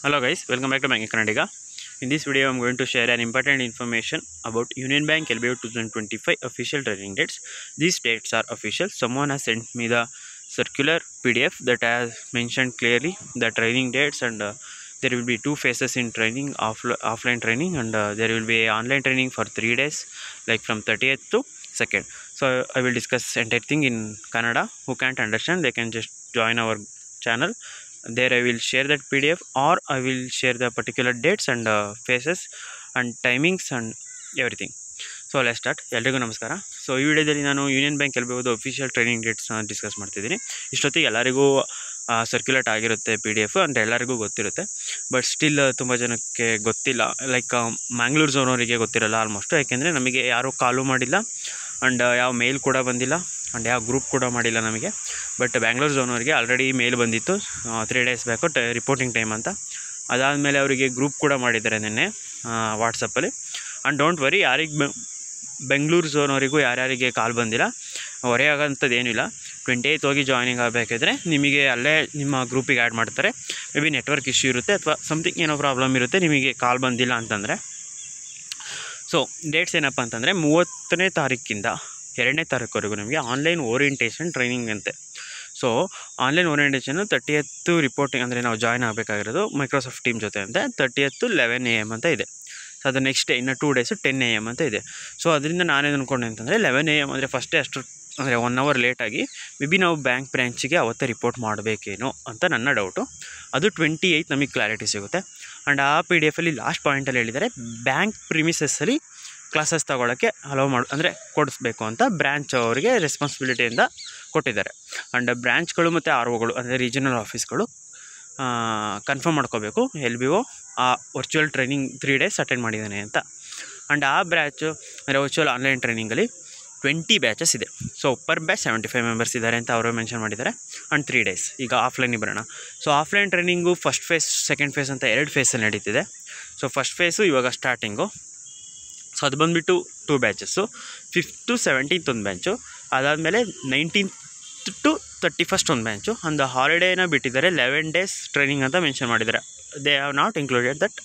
Hello guys, welcome back to Bank Kannadiga. In this video, I'm going to share an important information about Union Bank LBO 2025 official training dates. These dates are official. Someone has sent me the circular PDF that has mentioned clearly the training dates, and there will be two phases in training, offline training, and there will be online training for 3 days, like from 30th to 2nd. So I will discuss entire thing in Kannada. Who can't understand, they can just join our channel. There I will share that PDF, or I will share the particular dates and phases and timings and everything. So let's start. ಎಲ್ರಿಗೂ ನಮಸ್ಕಾರ. So ಈ ವಿಡಿಯೋದಲ್ಲಿ ನಾನು Union Bank LBO official training ಡೇಟ್ಸ್ನ discuss ಮಾಡ್ತಿದ್ದೀನಿ. ಇಷ್ಟೊತ್ತಿಗೆ ಎಲ್ಲರಿಗೂ circulate ಆಗಿರುತ್ತೆ PDF ಅಂತ ಎಲ್ಲರಿಗೂ ಗೊತ್ತಿರುತ್ತೆ. ಬಟ್ ಸ್ಟಿಲ್ ತುಂಬ ಜನಕ್ಕೆ ಗೊತ್ತಿಲ್ಲ. ಲೈಕ್ ಮ್ಯಾಂಗ್ಳೂರ್ ಝೋನವರಿಗೆ ಗೊತ್ತಿರಲ್ಲ ಆಲ್ಮೋಸ್ಟ್, ಯಾಕೆಂದರೆ ನಮಗೆ ಯಾರೂ ಕಾಲು ಮಾಡಿಲ್ಲ ಆ್ಯಂಡ್ ಯಾವ ಮೇಲ್ ಕೂಡ ಬಂದಿಲ್ಲ ಆ್ಯಂಡ್ ಯಾವ ಗ್ರೂಪ್ ಕೂಡ ಮಾಡಿಲ್ಲ ನಮಗೆ. ಬಟ್ ಬ್ಯಾಂಗ್ಳೂರ್ ಝೋನವರಿಗೆ ಆಲ್ರೆಡಿ ಮೇಲ್ ಬಂದಿತ್ತು 3 ಡೇಸ್ ಬ್ಯಾಕು ರಿಪೋರ್ಟಿಂಗ್ ಟೈಮ್ ಅಂತ. ಅದಾದಮೇಲೆ ಅವರಿಗೆ ಗ್ರೂಪ್ ಕೂಡ ಮಾಡಿದ್ದಾರೆ ನಿನ್ನೆ ವಾಟ್ಸಪ್ಪಲ್ಲಿ. ಆ್ಯಂಡ್ ಡೋಂಟ್ ವರಿ, ಯಾರಿಗೆ ಬೆಂಗಳೂರು ಝೋನವರಿಗೂ ಯಾರ್ಯಾರಿಗೆ ಕಾಲ್ ಬಂದಿಲ್ಲ, ಹೊರೆ ಆಗೋಂಥದ್ದು ಏನಿಲ್ಲ. 28th ಹೋಗಿ ಜಾಯ್ನಿಂಗ್ ಆಗಬೇಕಿದ್ರೆ ನಿಮಗೆ ಅಲ್ಲೇ ನಿಮ್ಮ ಗ್ರೂಪಿಗೆ ಆ್ಯಡ್ ಮಾಡ್ತಾರೆ. ಮೇ ಬಿ ನೆಟ್ವರ್ಕ್ ಇಶ್ಯೂ ಇರುತ್ತೆ ಅಥವಾ ಸಮಥಿಂಗ್ ಏನೋ ಪ್ರಾಬ್ಲಮ್ ಇರುತ್ತೆ, ನಿಮಗೆ ಕಾಲ್ ಬಂದಿಲ್ಲ ಅಂತಂದರೆ. ಸೊ ಡೇಟ್ಸ್ ಏನಪ್ಪ ಅಂತಂದರೆ 30ನೇ ತಾರೀಕಿಂದ 2ನೇ ತಾರೀಕುವರೆಗೂ ನಮಗೆ ಆನ್ಲೈನ್ ಓರಿಯೆಂಟೇಷನ್ ಟ್ರೈನಿಂಗ್ ಅಂತೆ. ಸೊ ಆನ್ಲೈನ್ ಓರಿಯೆಂಟೇಷನ್ನು 30th ರಿಪೋರ್ಟಿಂಗ್, ಅಂದರೆ ನಾವು ಜಾಯ್ನ್ ಆಗಬೇಕಾಗಿರೋದು ಮೈಕ್ರೋಸಾಫ್ಟ್ ಟೀಮ್ ಜೊತೆ ಅಂತ 30th 11 AM ಅಂತ ಇದೆ. ಸೊ ಅದು ನೆಕ್ಸ್ಟ್ ಡೇ ಇನ್ನು 2 ಡೇಸು 10 AM ಅಂತ ಇದೆ. ಸೊ ಅದರಿಂದ ನಾನೇನು ಅಂದ್ಕೊಂಡೆ ಅಂತಂದರೆ 11 AM ಅಂದರೆ ಫಸ್ಟೇ ಅಷ್ಟು, ಅಂದರೆ 1 hour ಲೇಟಾಗಿ ಮೇ ಬಿ ನಾವು ಬ್ಯಾಂಕ್ ಬ್ರ್ಯಾಂಚಿಗೆ ಅವತ್ತೇ ರಿಪೋರ್ಟ್ ಮಾಡಬೇಕೇನೋ ಅಂತ ನನ್ನ ಡೌಟು. ಅದು 28th ನಮಗೆ ಕ್ಲಾರಿಟಿ ಸಿಗುತ್ತೆ. ಆ್ಯಂಡ್ ಆ PDF ಲಾಸ್ಟ್ ಪಾಯಿಂಟಲ್ಲಿ ಹೇಳಿದ್ದಾರೆ, ಬ್ಯಾಂಕ್ ಪ್ರಿಮಿಸಸ್ಸಲ್ಲಿ ಕ್ಲಾಸಸ್ ತೊಗೊಳಕ್ಕೆ ಅಂದರೆ ಕೊಡಿಸ್ಬೇಕು ಅಂತ ಬ್ರ್ಯಾಂಚ್ ಅವರಿಗೆ ರೆಸ್ಪಾನ್ಸಿಬಿಲಿಟಿಯಿಂದ ಕೊಟ್ಟಿದ್ದಾರೆ. ಆ್ಯಂಡ್ ಬ್ರ್ಯಾಂಚ್ಗಳು ಮತ್ತು ROಗಳು ಅಂದರೆ ರೀಜನಲ್ ಆಫೀಸ್ಗಳು ಕನ್ಫರ್ಮ್ ಮಾಡ್ಕೋಬೇಕು LBO ಆ ವರ್ಚುವಲ್ ಟ್ರೈನಿಂಗ್ 3 ಡೇಸ್ ಅಟೆಂಡ್ ಮಾಡಿದ್ದಾನೆ ಅಂತ. ಆ್ಯಂಡ್ ಆ ಬ್ಯಾಚು ಅಂದರೆ ವರ್ಚುವಲ್ ಆನ್ಲೈನ್ ಟ್ರೈನಿಂಗಲ್ಲಿ 20 ಬ್ಯಾಚಸ್ ಇದೆ. ಸೊ ಪರ್ ಬ್ಯಾಚ್ 75 ಮೆಂಬರ್ಸ್ ಇದ್ದಾರೆ ಅಂತ ಅವರು ಮೆನ್ಷನ್ ಮಾಡಿದ್ದಾರೆ. And 3 days. ಈಗ ಆಫ್ಲೈನಿಗೆ ಬರೋಣ. So offline training first phase, second phase ಅಂತ 2 ಫೇಸಲ್ಲಿ ನಡೀತಿದೆ. ಸೊ ಫಸ್ಟ್ ಫೇಸು ಇವಾಗ ಸ್ಟಾರ್ಟಿಂಗು. ಸೊ ಅದು ಬಂದುಬಿಟ್ಟು 2 ಬ್ಯಾಚಸ್ಸು, 5th to 17th ಒಂದು ಬ್ಯಾಚು, ಅದಾದಮೇಲೆ 19th to 31st ಒಂದು ಬ್ಯಾಚು. ಒಂದು ಹಾಲಿಡೇನ ಬಿಟ್ಟಿದ್ದಾರೆ, 11 days ಟ್ರೈನಿಂಗ್ ಅಂತ ಮೆನ್ಷನ್ ಮಾಡಿದ್ದಾರೆ. They have not included that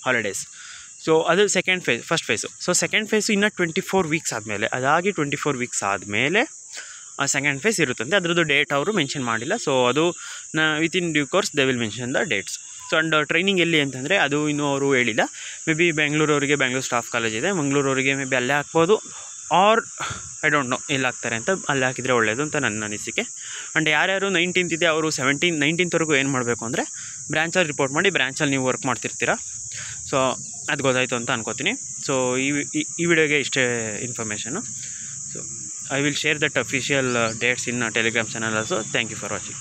holidays. So ಅದು second phase. First phase. So second phase ಇನ್ನೂ 24 ವೀಕ್ಸ್ ಆದಮೇಲೆ, ಅದಾಗಿ 24 ವೀಕ್ಸ್ ಆದಮೇಲೆ ಸೆಕೆಂಡ್ ಫೇಸ್ ಇರುತ್ತಂತೆ. ಅದರದ್ದು ಡೇಟ್ ಅವರು ಮೆನ್ಷನ್ ಮಾಡಿಲ್ಲ. ಸೊ ಅದು within due course they will mention the dates. So and training ಎಲ್ಲಿ ಅಂತಂದರೆ ಅದು ಇನ್ನೂ ಅವರು ಹೇಳಿಲ್ಲ. ಮೇ ಬಿ ಬೆಂಗಳೂರವರಿಗೆ ಬೆಂಗಳೂರು ಸ್ಟಾಫ್ ಕಾಲೇಜ್ ಇದೆ, ಮಂಗಳೂರವರಿಗೆ ಮೇ ಬಿ ಅಲ್ಲೇ ಹಾಕ್ಬೋದು, ಆರ್ ಐ ಡೋಂಟ್ ನೋ ಎಲ್ಲಿ ಹಾಕ್ತಾರೆ ಅಂತ. ಅಲ್ಲಿ ಹಾಕಿದರೆ ಒಳ್ಳೆಯದು ಅಂತ ನನ್ನ ಅನಿಸಿಕೆ. ಆ್ಯಂಡ್ ಯಾರ್ಯಾರು 19th ಇದೆ ಅವರು 19th ಏನು ಮಾಡಬೇಕು ಅಂದರೆ ಬ್ರ್ಯಾಂಚಲ್ಲಿ ರಿಪೋರ್ಟ್ ಮಾಡಿ, ಬ್ರ್ಯಾಂಚಲ್ಲಿ ನೀವು ವರ್ಕ್ ಮಾಡ್ತಿರ್ತೀರ. ಸೊ ಅದು ಗೊತ್ತಾಯಿತು ಅಂತ ಅನ್ಕೋತೀನಿ. ಸೊ ಈ ವಿಡಿಯೋಗೆ ಇಷ್ಟೇ information. So I will share that official dates in Telegram channel also. Thank you for watching.